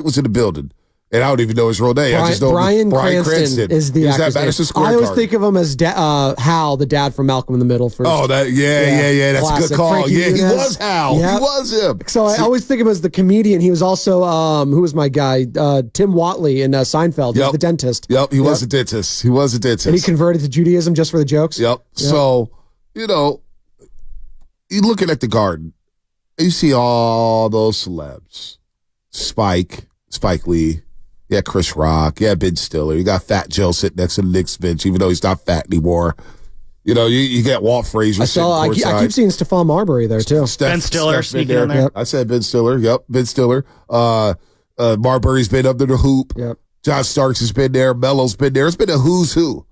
was in the building. And I don't even know his real name. I just know Brian Cranston is the actor's name. I always think of him as Hal, the dad from Malcolm in the Middle. First. Oh, that's classic. A good call. Frankie He Muniz. was Hal. Yep. He was him. So I always think of him as the comedian. He was also, who was my guy? Tim Whatley in Seinfeld. He was the dentist. Yep, he was a dentist. He was a dentist. And he converted to Judaism just for the jokes? Yep. So, you're looking at the Garden, and you see all those celebs. Spike Lee. Yeah, Chris Rock. Yeah, Ben Stiller. You got Fat Joe sitting next to the Knicks bench, even though he's not fat anymore. You get Walt Frazier. I keep seeing Stephon Marbury there too. Ben Stiller sneaking in there. Yep. I said Ben Stiller. Yep, Ben Stiller. Marbury's been under the hoop. Yep. John Starks has been there. Melo's been there. It's been a who's who.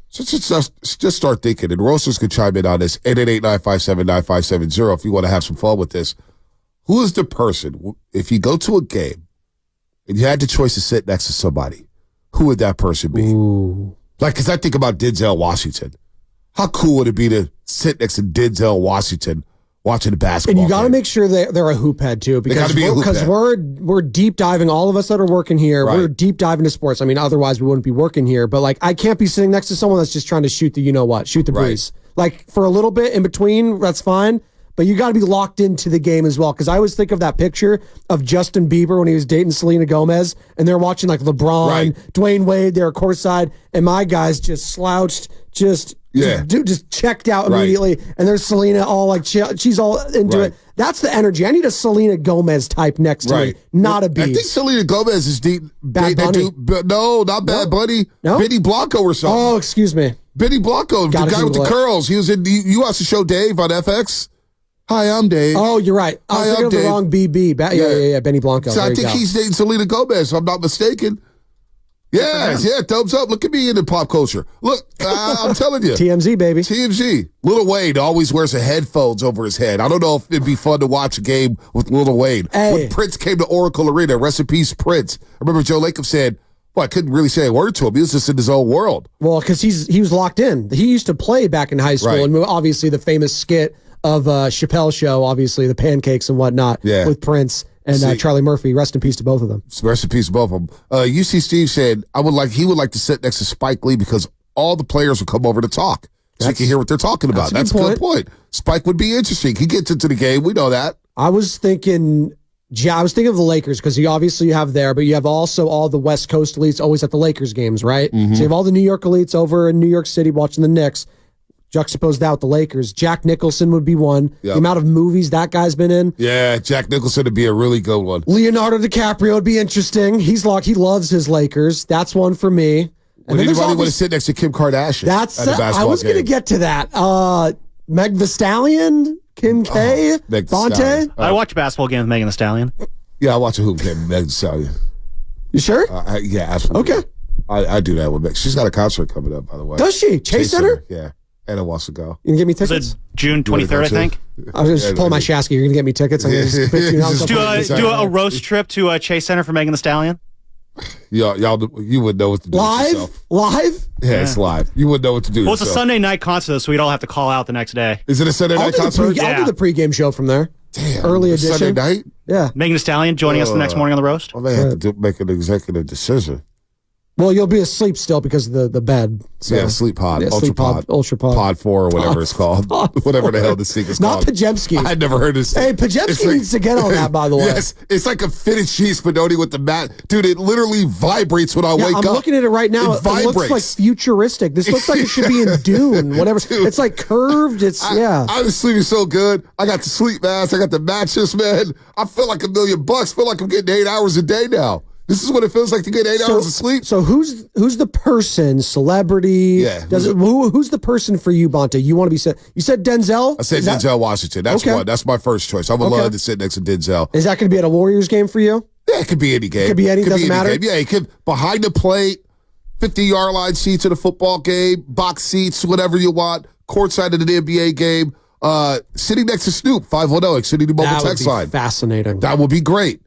So just start thinking. And Roasters can chime in on this. 888-957-9570 if you want to have some fun with this. Who is the person, if you go to a game, and you had the choice to sit next to somebody, who would that person be? Ooh. Because I think about Denzel Washington. How cool would it be to sit next to Denzel Washington watching the basketball And you got to game? make sure they're a hoop head, too. Because be we're deep diving, all of us that are working here, we're deep diving to sports. I mean, otherwise we wouldn't be working here. But, I can't be sitting next to someone that's just trying to shoot the you-know-what, shoot the breeze. For a little bit in between, that's fine. But you got to be locked into the game as well. Because I always think of that picture of Justin Bieber when he was dating Selena Gomez, and they're watching LeBron, Dwayne Wade, they're courtside, and my guy's just slouched, just checked out immediately. And there's Selena all she's all into it. That's the energy. I need a Selena Gomez type next to me, not a Biebs. I think Selena Gomez is deep. Bad Bunny? No, not Bad Bunny. No? Benny Blanco or something. Oh, excuse me. Benny Blanco, the guy with the curls. He was in. You watched the show Dave on FX. Hi, I'm Dave. Oh, you're right. I was thinking of the wrong BB. Yeah, Benny Blanco. So I think he's dating Selena Gomez, if I'm not mistaken. Yes, thumbs up. Look at me in the pop culture. Look, I'm telling you. TMZ, baby. TMZ. Lil Wayne always wears the headphones over his head. I don't know if it'd be fun to watch a game with Lil Wayne. Hey. When Prince came to Oracle Arena, rest in peace, Prince. I remember Joe Lacob said, I couldn't really say a word to him. He was just in his own world. Well, because he was locked in. He used to play back in high school, and obviously the famous skit of Chappelle Show, obviously the pancakes and whatnot with Prince and Charlie Murphy. Rest in peace to both of them. Rest in peace to both of them. UC Steve said he would like to sit next to Spike Lee because all the players would come over to talk. So you can hear what they're talking about. That's a good point. Spike would be interesting. He gets into the game. We know that. I was thinking of the Lakers because you have there, but you have also all the West Coast elites always at the Lakers games, right? Mm-hmm. So you have all the New York elites over in New York City watching the Knicks. Juxtapose that with the Lakers. Jack Nicholson would be one. Yep. The amount of movies that guy's been in. Yeah, Jack Nicholson would be a really good one. Leonardo DiCaprio would be interesting. He's locked. He loves his Lakers. That's one for me. Would anybody want to sit next to Kim Kardashian? I was going to get to that. Meg the Stallion, Kim K, Bonte. I watch a basketball game with Megan Thee Stallion. Yeah, I watch a hoop game with Megan Thee Stallion. You sure? Yeah, absolutely. Okay. I do that with Meg. She's got a concert coming up, by the way. Does she? Chase Center? Yeah. Anna wants to go. You can get me tickets? Is it June 23rd, I think? I was just pulling my Shasky. You're going to get me tickets? I'm going to just pitch you out. Do a roast trip to Chase Center for Megan Thee Stallion? Y'all, you wouldn't know what to do with yourself. Live? Yeah, it's live. You wouldn't know what to do. Well, it's a Sunday night concert, so we'd all have to call out the next day. Is it a Sunday night concert? I'll do the pregame show from there. Damn. Early edition. Sunday night? Yeah. Megan Thee Stallion joining us the next morning on the roast? Well, they have to make an executive decision. Well, you'll be asleep still because of the bed. So. Yeah, sleep pod, ultra pod, pod 4 or whatever it's called, whatever the hell this thing is called. Not Pajemski. I'd never heard of this. Hey, Pajemski needs to get on that, by the way. Yes, it's like a fitted sheets, but only with the mat. Dude, it literally vibrates when I wake up. I'm looking at it right now. It looks like futuristic. This looks like it should be in Dune, whatever. Dude, it's like curved. I was sleeping so good. I got the sleep mask. I got the mattress, man. I feel like $1 million. Feel like I'm getting 8 hours a day now. This is what it feels like to get 8 hours of sleep. So who's the person, celebrity? Yeah. Who's the person for you, Bonte? You want to be said? You said Denzel? I said Denzel Washington. That's one. That's my first choice. I would love to sit next to Denzel. Is that going to be at a Warriors game for you? Yeah, it could be any game. It could be any. Doesn't matter. Game. Yeah, it could behind the plate, 50-yard line seats at a football game, box seats, whatever you want, courtside at an NBA game, sitting next to Snoop, 510 Xfinity Mobile text line. Fascinating. That would be great.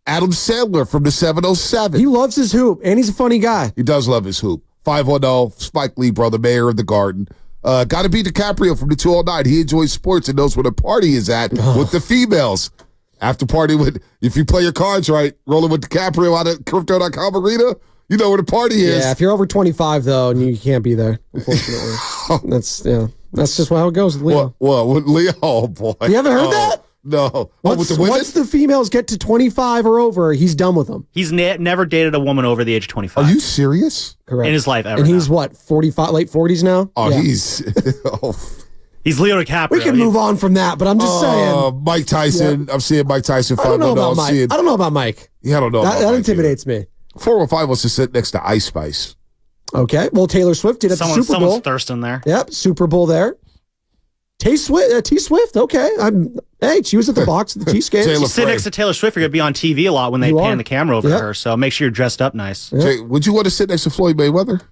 Adam Sandler from the 707. He loves his hoop, and he's a funny guy. He does love his hoop. 510, Spike Lee, brother, mayor of the Garden. Got to be DiCaprio from the 209. He enjoys sports and knows where the party is at with the females. After party with, if you play your cards right, rolling with DiCaprio out at Crypto.com arena, you know where the party is. Yeah, if you're over 25 though, and you can't be there, unfortunately. That's just how it goes with Leo. What with Leo? Oh boy, you haven't heard that? No. Once the females get to 25 or over, he's done with them. He's never dated a woman over the age of 25. Are you serious? Correct. In his life ever. And he's what, 45, late 40s now? Oh, yeah. He's Leo DiCaprio. We can move on from that, but I'm just saying. Mike Tyson. Yeah. I'm seeing Mike Tyson. I don't know about Mike. I don't know about Mike. Yeah, I don't know. That intimidates me. 415 wants to sit next to Ice Spice. Okay. Well, Taylor Swift did at the Super Bowl. Someone's thirsting there. Yep. Super Bowl there. T Swift. Okay. Hey, she was at the box at the Cheesecake. You sit next to Taylor Swift, you're going to be on TV a lot when they pan the camera over to her. So make sure you're dressed up nice. Yep. Jay, would you want to sit next to Floyd Mayweather?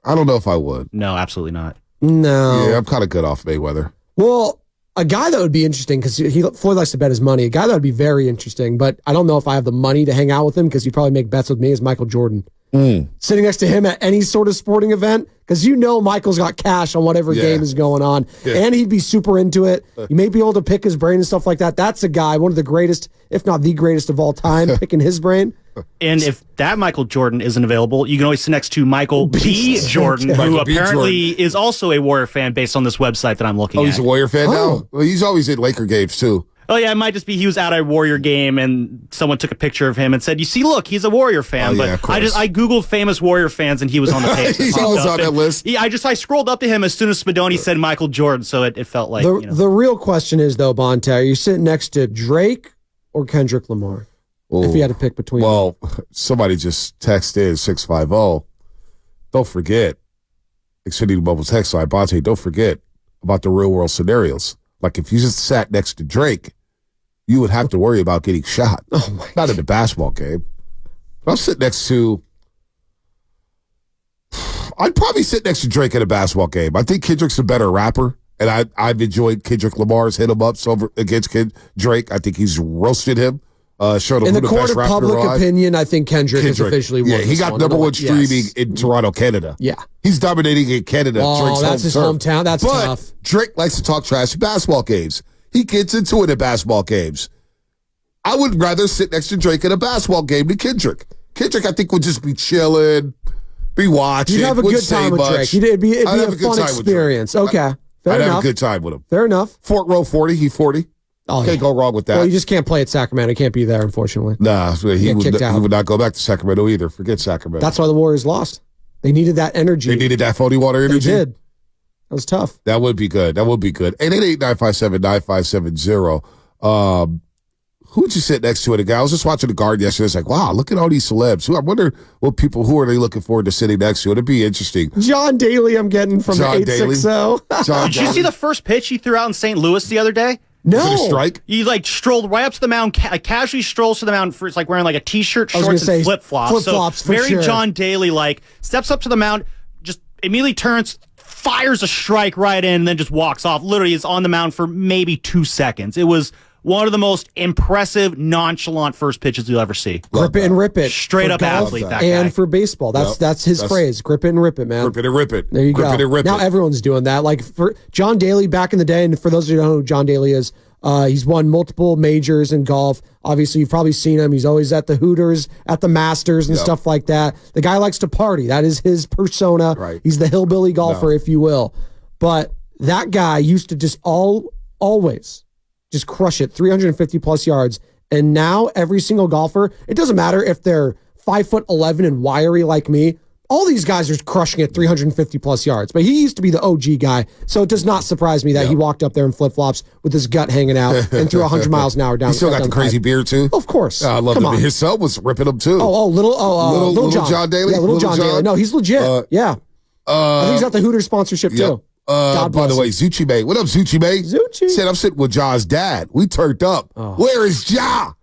I don't know if I would. No, absolutely not. No. Yeah, I'm kind of good off Mayweather. Well, a guy that would be interesting, because Floyd likes to bet his money, a guy that would be very interesting, but I don't know if I have the money to hang out with him because he'd probably make bets with me, is Michael Jordan. Sitting next to him at any sort of sporting event, because Michael's got cash on whatever game is going on, and he'd be super into it. You may be able to pick his brain and stuff like that. That's a guy, one of the greatest, if not the greatest of all time, picking his brain. And if that Michael Jordan isn't available, you can always sit next to Michael B. Jordan, who apparently is also a Warrior fan based on this website that I'm looking at. Oh, he's a Warrior fan now? Well, he's always at Laker games, too. Oh, yeah, it might just be he was at a Warrior game and someone took a picture of him and said, you see, look, he's a Warrior fan. But I Googled famous Warrior fans and he was on the page. He's always on that list. I scrolled up to him as soon as Spadoni said Michael Jordan, so it felt like, The real question is, though, Bonte, are you sitting next to Drake or Kendrick Lamar? Ooh. If you had to pick between them. Well, somebody just texted 650. Don't forget, Xfinity Mobile text line, Bonte, don't forget about the real world scenarios. Like if you just sat next to Drake, you would have to worry about getting shot. Not in the basketball game. But I'll sit next to... I'd probably sit next to Drake in a basketball game. I think Kendrick's a better rapper, and I've enjoyed Kendrick Lamar's hit-em-ups against Drake. I think he's roasted him. Showed him in the court of public opinion, I think Kendrick is officially won. Yeah, he got number one streaming in Toronto, Canada. Yeah. He's dominating in Canada. Oh, that's his hometown. That's tough. Drake likes to talk trash at basketball games. He gets into it at basketball games. I would rather sit next to Drake at a basketball game than Kendrick. Kendrick, I think, would just be chilling, be watching. You'd have a good time with Drake. It'd be a fun experience. Okay. Fair enough. I'd have a good time with him. Fair enough. Fort Row 40, he 40. Oh, can't go wrong with that. Well, you just can't play at Sacramento. Can't be there, unfortunately. Nah, he would not go back to Sacramento either. Forget Sacramento. That's why the Warriors lost. They needed that energy. They needed that 40 water energy. They did. That was tough. That would be good. 888-957-9570. Who would you sit next to? A guy I was just watching The Guard yesterday. It's like, wow, look at all these celebs. I wonder who are they looking forward to sitting next to? It'd be interesting. John Daly, I'm getting from John 860. Did you see the first pitch he threw out in St. Louis the other day? No. Was it a strike? He strolled right up to the mound, casually strolls to the mound. It's like wearing a t-shirt, shorts, and flip-flops. Flip-flops, so very John Daly, steps up to the mound, just immediately turns, fires a strike right in, and then just walks off. Literally is on the mound for maybe 2 seconds. It was one of the most impressive, nonchalant first pitches you'll ever see. Grip it and rip it. Straight up athlete, that guy. And for baseball. That's his phrase. Grip it and rip it, man. Grip it and rip it. There you go. Grip it and rip now it. Everyone's doing that. Like for John Daly back in the day, and for those of you who don't know who John Daly is, he's won multiple majors in golf. Obviously, you've probably seen him. He's always at the Hooters, at the Masters, and stuff like that. The guy likes to party. That is his persona. Right. He's the hillbilly golfer, if you will. But that guy used to just always just crush it, 350-plus yards. And now every single golfer, it doesn't matter if they're 5'11" and wiry like me. All these guys are crushing it 350-plus yards. But he used to be the OG guy, so it does not surprise me that he walked up there in flip-flops with his gut hanging out and threw 100 miles an hour down. He still got the crazy beard, too? Of course. I love him. His son was ripping him, too. Little John Daly? Yeah, little John Daly. No, he's legit. Yeah. I think he's got the Hooters sponsorship, too. By the way, Zucci May. What up, Zucci May? Zucci. Said I'm sitting with Ja's dad. We turned up. Oh. Where is Ja?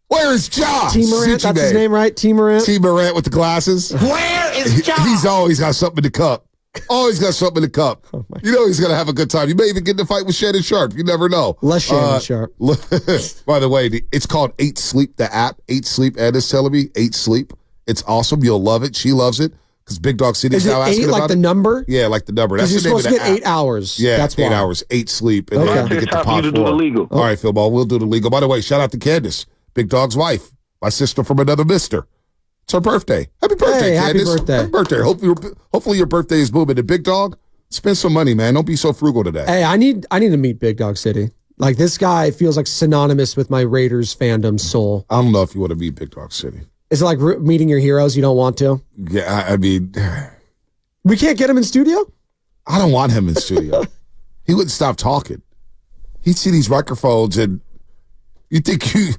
Where is Ja? T. Morant, that's his name, right? T. Morant? T. Morant with the glasses. Where is Ja? He's always got something in the cup. Always got something in the cup. Oh he's going to have a good time. You may even get in the fight with Shannon Sharp. You never know. Less Shannon Sharp. By the way, it's called 8 Sleep, the app. 8 Sleep, Ed is telling me. 8 Sleep. It's awesome. You'll love it. She loves it. because Big Dog City is now it asking 8 about like the it. number? Yeah, like the number. That's Because you're the name supposed of to the get app. 8 hours. Yeah, That's 8 why. hours, 8 sleep, and Okay. then to get the pot to 4. do the legal. All right, Phil Ball, we'll do the legal. By the way, shout out to Candace, Big Dog's wife, my sister from another mister. It's her birthday. Happy birthday, Hey, happy Candace. birthday. Happy birthday. Hopefully your birthday is booming. And Big Dog, spend some money, man. Don't be so frugal today. Hey, I need to meet Big Dog City. Like, this guy feels like synonymous with my Raiders fandom soul. I don't know if you want to meet Big Dog City. Is it like meeting your heroes you don't want to? Yeah, I mean, We can't get him in studio? I don't want him in studio. He wouldn't stop talking. He'd see these microphones and you think you...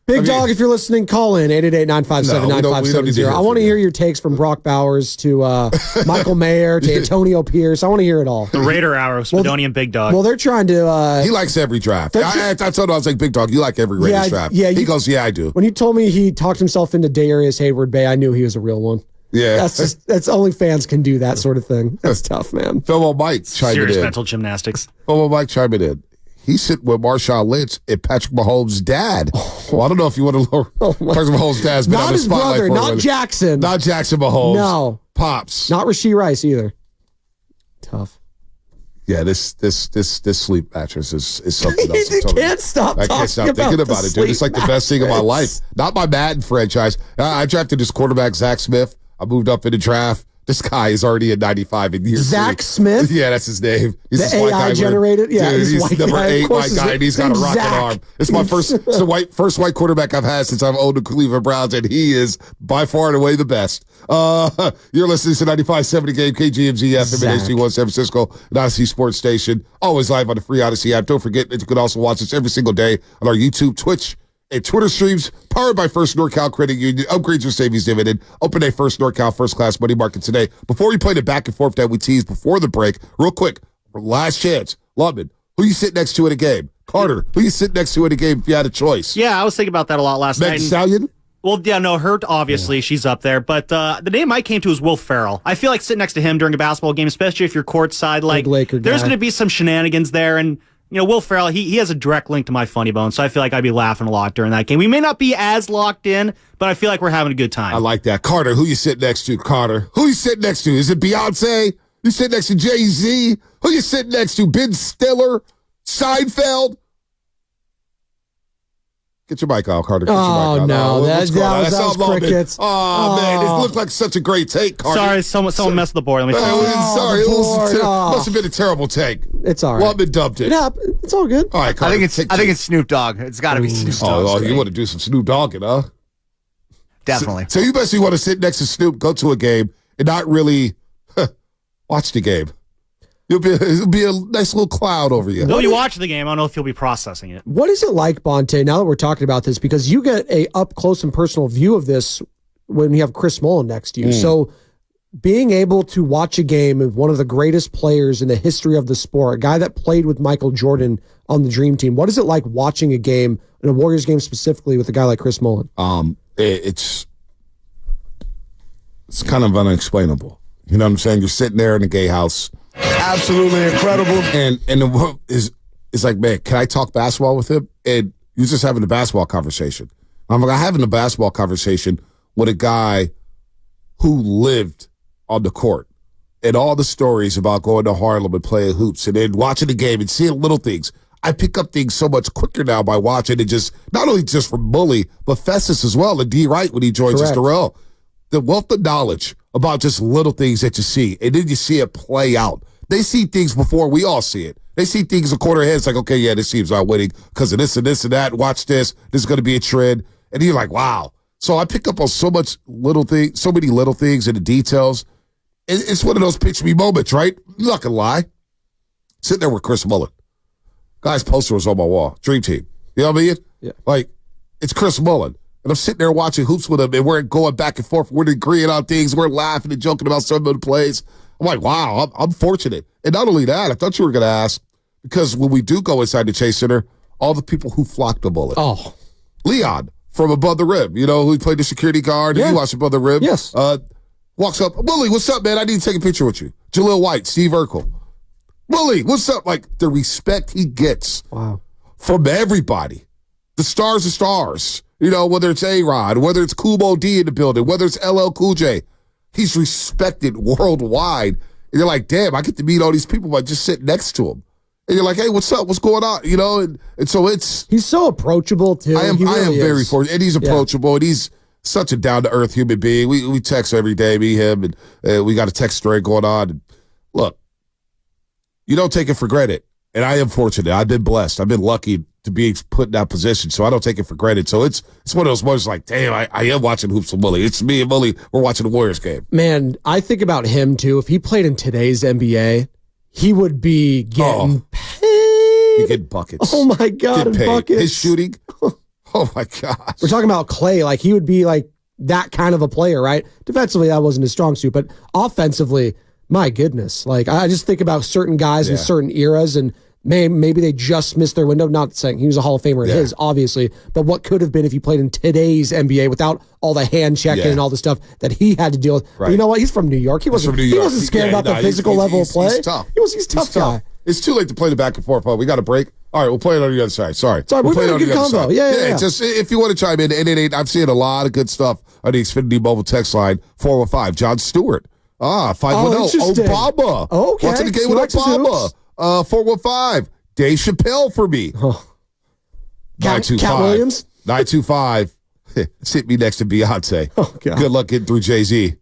Big Dog, if you're listening, call in 888-957-9570. I want to hear your takes from Brock Bowers to Michael Mayer to Antonio Pierce. I want to hear it all. The Raider Hour of Spadoni and Big Dog. Well, they're trying to... He likes every draft. I told him, I was like, Big Dog, you like every Raiders draft. Yeah, he goes, yeah, I do. When you told me he talked himself into Darius Hayward Bay, I knew he was a real one. Yeah. That's only fans can do that sort of thing. That's tough, man. Phil Mike chiming Serious in. mental gymnastics. Phil Mike chiming in. He's sitting with Marshawn Lynch and Patrick Mahomes' dad. Well, I don't know if you want to lower. Patrick Mahomes' dad's been Not on the his spotlight brother, for a not minute. Jackson. Not Jackson Mahomes. No. Pops. Not Rashee Rice either. Tough. Yeah, this sleep mattress is something else. You can't stop I can't stop talking thinking about about the it, dude. It's like the best thing of my life. mattress. Not my Madden franchise. I drafted this quarterback, Zach Smith. I moved up in the draft. This guy is already at 95 in year Zach 3. Smith? Yeah, that's his name. He's The this white AI guy generated? Yeah, dude, he's he's white number guy. Of 8 course white his guy, and he's got a name's rocket Zach. arm. It's my first white quarterback I've had since I've owned the Cleveland Browns, and he is by far and away the best. You're listening to 95.7 The Game, KGMZ FM and HD1 San Francisco, an Odyssey Sports Station. Always live on the free Odyssey app. Don't forget that you can also watch us every single day on our YouTube, Twitch, and Twitter streams, powered by First NorCal Credit Union. Upgrade your savings dividend. Open a First NorCal First Class Money Market today. Before we play the back and forth that we teased before the break, real quick, last chance. Lubman, who you sit next to in a game? Carter, who you sit next to in a game if you had a choice? Yeah, I was thinking about that a lot last Meg night. Stallion? Well, yeah, no, Hurt, obviously, she's up there. But the name I came to is Will Ferrell. I feel like sitting next to him during a basketball game, especially if you're courtside, like, Big Laker there's guy. going to be some shenanigans there. And, you know, Will Ferrell, he has a direct link to my funny bone, so I feel like I'd be laughing a lot during that game. We may not be as locked in, but I feel like we're having a good time. I like that. Carter, who you sit next to? Carter, who you sit next to? Is it Beyonce? You sit next to Jay-Z? Who you sit next to? Ben Stiller? Seinfeld? Get your mic out, Carter. Get your mic out. No, What's going on? that was all Lubman. crickets. Oh, man, this looked like such a great take, Carter. Sorry, someone messed with the board. Let me fix it. Sorry, it the was board. must have been a terrible take. It's all right. Lubman dumped it. Yeah, it's all good. All right, Carter. I think it's Snoop Dogg. It's got to be Snoop Dogg. Oh, you want to do some Snoop Dogging, huh? Definitely. So you basically want to sit next to Snoop, go to a game, and not really watch the game. It'll be a nice little cloud over you. Though you watch the game, I don't know if you'll be processing it. What is it like, Bonte, now that we're talking about this? Because you get a up close and personal view of this when you have Chris Mullen next to you. So being able to watch a game of one of the greatest players in the history of the sport, a guy that played with Michael Jordan on the Dream Team, what is it like watching a game, and a Warriors game specifically, with a guy like Chris Mullen? It's kind of unexplainable. You know what I'm saying? You're sitting there in a gay house. Absolutely incredible. And the world is like, man, can I talk basketball with him? And you're just having a basketball conversation. I'm like, having a basketball conversation with a guy who lived on the court, and all the stories about going to Harlem and playing hoops and then watching the game and seeing little things. I pick up things so much quicker now by watching it, just not only just from Bully, but Festus as well, and D. Wright when he joins us, Darrell. The wealth of knowledge about just little things that you see, and then you see it play out. They see things before we all see it. They see things a quarter ahead. It's like, okay, yeah, this team's not winning because of this and this and that. Watch this. This is going to be a trend. And you're like, wow. So I pick up on so many little things and the details. It's one of those picture me moments, right? I'm not going to lie. Sitting there with Chris Mullen. Guy's poster was on my wall. Dream Team. You know what I mean? Yeah. Like, it's Chris Mullen. And I'm sitting there watching hoops with him, and we're going back and forth. We're agreeing on things. We're laughing and joking about some of the plays. I'm like, wow, I'm fortunate. And not only that, I thought you were going to ask, because when we do go inside the Chase Center, all the people who flocked to Mullen. Oh. Leon from Above the Rim, you know, who played the security guard, and he watched Above the Rim. Yes. Walks up, Willie, what's up, man? I need to take a picture with you. Jaleel White, Steve Urkel. Willie, what's up? Like, the respect he gets from everybody. The stars are stars. You know, whether it's A-Rod, whether it's Kubo D in the building, whether it's LL Cool J. He's respected worldwide. And you're like, damn, I get to meet all these people by just sitting next to him. And you're like, hey, what's up? What's going on? You know, and so he's so approachable too. I am very fortunate, and he's approachable, and he's such a down to earth human being. We text every day, me, him, and we got a text string going on. And look, you don't take it for granted, and I am fortunate. I've been blessed. I've been lucky to be put in that position, so I don't take it for granted. So it's one of those moments like, damn, I am watching hoops with Mullen. It's me and Mullen. We're watching the Warriors game. Man, I think about him too. If he played in today's NBA, he would be getting paid. He'd get buckets. Oh my God, buckets. His shooting. Oh my gosh. We're talking about Clay. Like, he would be like that kind of a player, right? Defensively, that wasn't his strong suit, but offensively, my goodness. Like, I just think about certain guys in certain eras, and maybe they just missed their window. Not saying he was a Hall of Famer in his, obviously, but what could have been if he played in today's NBA without all the hand checking and all the stuff that he had to deal with. Right. But you know what? He's from New York. He wasn't scared about the physical level of play. He's tough. He's tough guy. It's too late to play the back and forth. We got a break. All right, we'll play it on the other side. Sorry. We'll play it on the other side. Yeah. Just if you want to chime in, 888, I'm seeing a lot of good stuff on the Xfinity mobile text line, 415. John Stewart. 510. Obama. Okay. Watching the game with Obama. 415. Dave Chappelle for me. 925. Cat Williams? 925. Sit me next to Beyonce. Oh, God. Good luck getting through Jay-Z.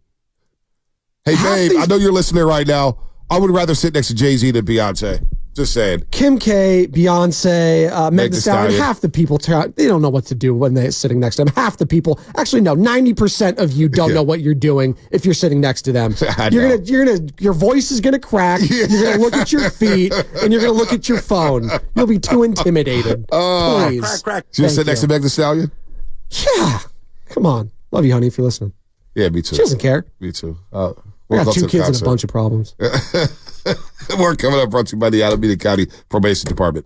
Hey, babe, I know you're listening right now. I would rather sit next to Jay-Z than Beyonce. Just saying. Kim K, Beyonce, Meg Thee Stallion, half the people, they don't know what to do when they're sitting next to them. Half the people, actually, no, 90% of you don't know what you're doing if you're sitting next to them. Your voice is gonna crack. You're gonna look at your feet, and you're gonna look at your phone. You'll be too intimidated. Please. Crack. You sit next to Meg Thee Stallion? Yeah. Come on. Love you, honey, if you're listening. Yeah, me too. She doesn't care. Me too. We got 2 kids and a bunch of problems. We're coming up brought to you by the Alameda County Probation Department.